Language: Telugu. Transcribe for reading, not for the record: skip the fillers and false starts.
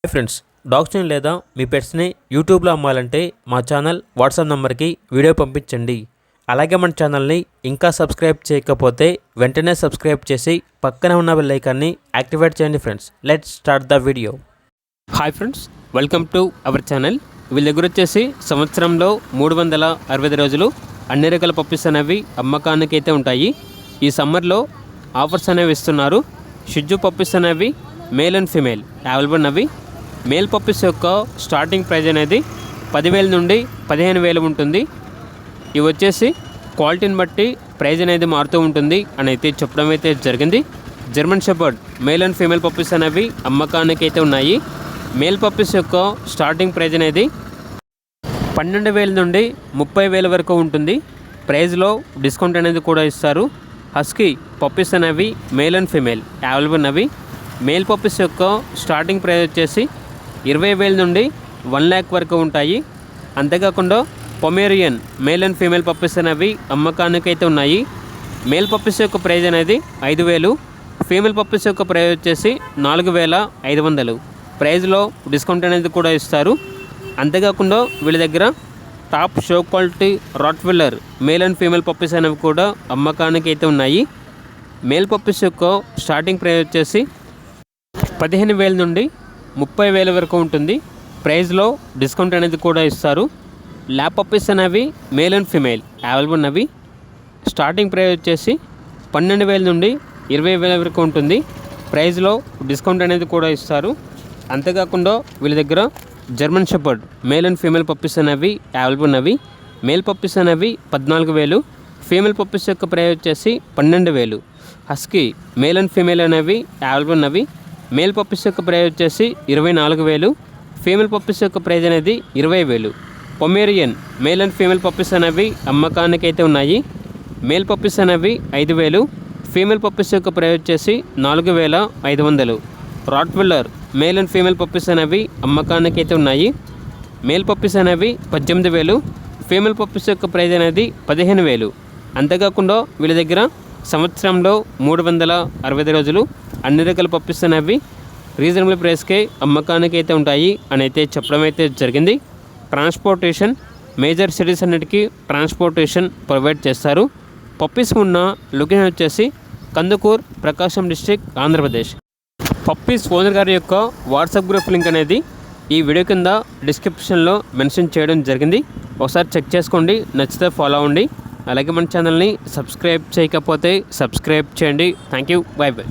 హాయ్ ఫ్రెండ్స్, డాగ్స్ని లేదా మీ పెట్స్ని యూట్యూబ్లో అమ్మాలంటే మా ఛానల్ వాట్సాప్ నెంబర్కి వీడియో పంపించండి. అలాగే మన ఛానల్ని ఇంకా సబ్స్క్రైబ్ చేయకపోతే వెంటనే సబ్స్క్రైబ్ చేసి పక్కనే ఉన్న బెల్ ఐకాన్ని యాక్టివేట్ చేయండి. Friends, let's start the video. Hi friends, welcome to our channel. వీళ్ళ దగ్గర వచ్చేసి సంవత్సరంలో 365 రోజులు అన్ని రకాల పప్పీస్ అనేవి అమ్మకానికి అయితే ఉంటాయి. ఈ సమ్మర్లో ఆఫర్స్ అనేవి ఇస్తున్నారు. షిజ్జు పప్పీస్ అనేవి మేల్ అండ్ ఫీమేల్ అవైలబుల్ అవి. మేల్ పప్పీస్ యొక్క స్టార్టింగ్ ప్రైజ్ అనేది 10,000 నుండి 15,000 ఉంటుంది. ఇవి వచ్చేసి క్వాలిటీని బట్టి ప్రైజ్ అనేది మారుతూ ఉంటుంది అని అయితే చెప్పడం అయితే జరిగింది. German shepherd male and female puppies అనేవి అమ్మకానికి అయితే ఉన్నాయి. మేల్ పప్పీస్ యొక్క స్టార్టింగ్ ప్రైజ్ అనేది 12,000 నుండి 30,000 వరకు ఉంటుంది. ప్రైజ్లో డిస్కౌంట్ అనేది కూడా ఇస్తారు. హస్కీ పప్పీస్ అనేవి మేల్ అండ్ ఫీమేల్ అవైలబుల్ అవి. మేల్ పప్పీస్ యొక్క స్టార్టింగ్ ప్రైస్ వచ్చేసి 20,000 నుండి 1,00,000 వరకు ఉంటాయి. అంతేకాకుండా Pomeranian male and female puppies అనేవి అమ్మకానికి అయితే ఉన్నాయి. మేల్ పప్పీస్ యొక్క ప్రైజ్ అనేది 5,000, ఫీమేల్ పప్పీస్ యొక్క ప్రైజ్ వచ్చేసి 4,500. ప్రైజ్లో డిస్కౌంట్ అనేది కూడా ఇస్తారు. అంతేకాకుండా వీళ్ళ దగ్గర top show quality Rottweiler male and female puppies అనేవి కూడా అమ్మకానికి అయితే ఉన్నాయి. మేల్ పప్పీస్ యొక్క స్టార్టింగ్ ప్రైస్ వచ్చేసి 15,000 నుండి 30,000 వరకు ఉంటుంది. ప్రైజ్లో డిస్కౌంట్ అనేది కూడా ఇస్తారు. ల్యాబ్ పప్పీస్ అనేవి మేల్ అండ్ ఫీమేల్ అవైలబుల్ అవి. స్టార్టింగ్ ప్రైస్ వచ్చేసి 12,000 నుండి 20,000 వరకు ఉంటుంది. ప్రైజ్లో డిస్కౌంట్ అనేది కూడా ఇస్తారు. అంతేకాకుండా వీళ్ళ దగ్గర German shepherd male and female puppies అనేవి అవైలబుల్ అవి. మేల్ పప్పీస్ అనేవి 14,000, ఫీమేల్ పప్పీస్ యొక్క ప్రైస్ వచ్చేసి 12,000. హస్కీ మేల్ అండ్ ఫీమేల్ అనేవి అవైలబుల్ అవి. మేల్ పప్పీస్ యొక్క ప్రైజ్ వచ్చేసి 24,000, ఫీమేల్ పప్పీస్ యొక్క ప్రైజ్ అనేది 20,000. Pomeranian male and female puppies అనేవి అమ్మకానికి అయితే ఉన్నాయి. మేల్ పప్పీస్ అనేవి 5,000, ఫీమేల్ పప్పీస్ యొక్క ప్రైజ్ వచ్చేసి 4,500. Rottweiler male and female puppies అనేవి అమ్మకానికి అయితే ఉన్నాయి. మేల్ పప్పీస్ అనేవి 18,000, ఫీమేల్ పప్పీస్ యొక్క ప్రైజ్ అనేది 15,000. అంతేకాకుండా వీళ్ళ దగ్గర సంవత్సరంలో 365 రోజులు అన్ని రకాల పప్పీస్ అనేవి రీజనబుల్ ప్రైస్కే అమ్మకానికి అయితే ఉంటాయి అని అయితే చెప్పడం అయితే జరిగింది. ట్రాన్స్పోర్టేషన్ మేజర్ సిటీస్ అన్నిటికీ ట్రాన్స్పోర్టేషన్ ప్రొవైడ్ చేస్తారు. పప్పీస్ ఉన్న లొకేషన్ వచ్చేసి కందుకూర్, ప్రకాశం డిస్ట్రిక్ట్, ఆంధ్రప్రదేశ్. పప్పీస్ ఓనర్ గారి యొక్క వాట్సాప్ గ్రూప్ లింక్ అనేది ఈ వీడియో కింద డిస్క్రిప్షన్లో మెన్షన్ చేయడం జరిగింది. ఒకసారి చెక్ చేసుకోండి, నచ్చితే ఫాలో అవ్వండి. అలాగే మన ఛానల్ని సబ్స్క్రైబ్ చేయకపోతే సబ్స్క్రైబ్ చేయండి. Thank you, by by.